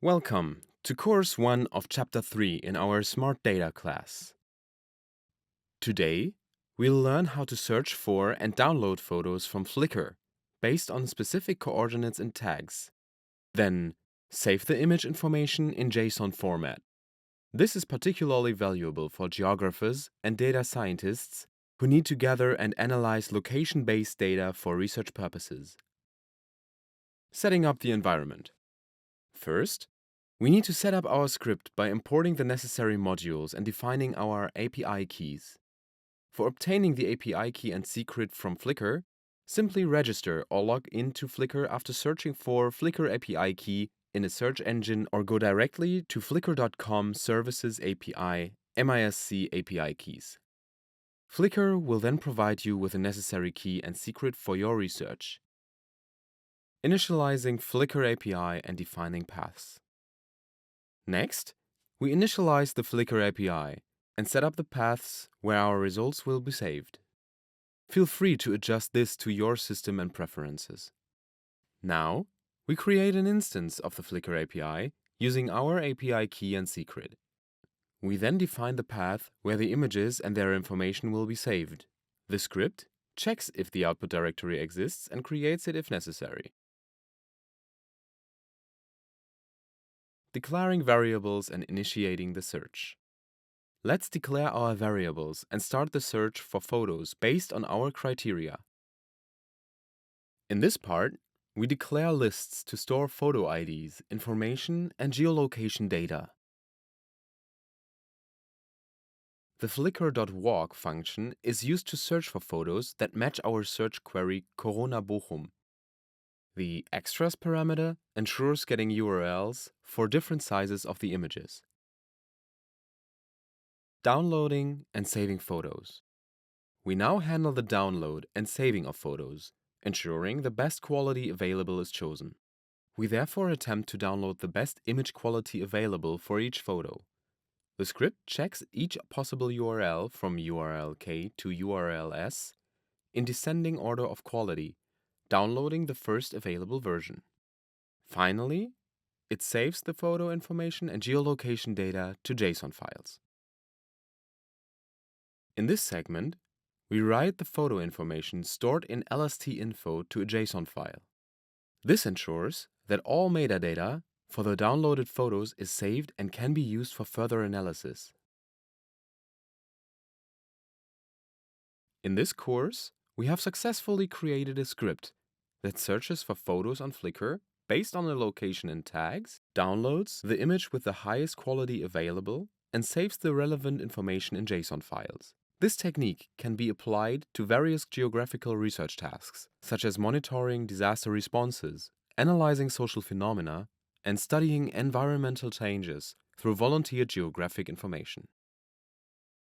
Welcome to Course 1 of Chapter 3 in our Smart Data class. Today, we'll learn how to search for and download photos from Flickr based on specific coordinates and tags. Then, save the image information in JSON format. This is particularly valuable for geographers and data scientists who need to gather and analyze location-based data for research purposes. Setting up the environment. First, we need to set up our script by importing the necessary modules and defining our API keys. For obtaining the API key and secret from Flickr, simply register or log into Flickr after searching for Flickr API key in a search engine or go directly to flickr.com services API MISC API keys. Flickr will then provide you with the necessary key and secret for your research. Initializing Flickr API and defining paths. Next, we initialize the Flickr API and set up the paths where our results will be saved. Feel free to adjust this to your system and preferences. Now, we create an instance of the Flickr API using our API key and secret. We then define the path where the images and their information will be saved. The script checks if the output directory exists and creates it if necessary. Declaring variables and initiating the search. Let's declare our variables and start the search for photos based on our criteria. In this part, we declare lists to store photo IDs, information, and geolocation data. The flickr.walk function is used to search for photos that match our search query Corona Bochum. The extras parameter ensures getting URLs for different sizes of the images. Downloading and saving photos. We now handle the download and saving of photos, ensuring the best quality available is chosen. We therefore attempt to download the best image quality available for each photo. The script checks each possible URL from URL K to URL S in descending order of quality, downloading the first available version. Finally, it saves the photo information and geolocation data to JSON files. In this segment, we write the photo information stored in lst.info to a JSON file. This ensures that all metadata for the downloaded photos is saved and can be used for further analysis. In this course, we have successfully created a script that searches for photos on Flickr based on the location and tags, downloads the image with the highest quality available, and saves the relevant information in JSON files. This technique can be applied to various geographical research tasks, such as monitoring disaster responses, analyzing social phenomena, and studying environmental changes through volunteer geographic information.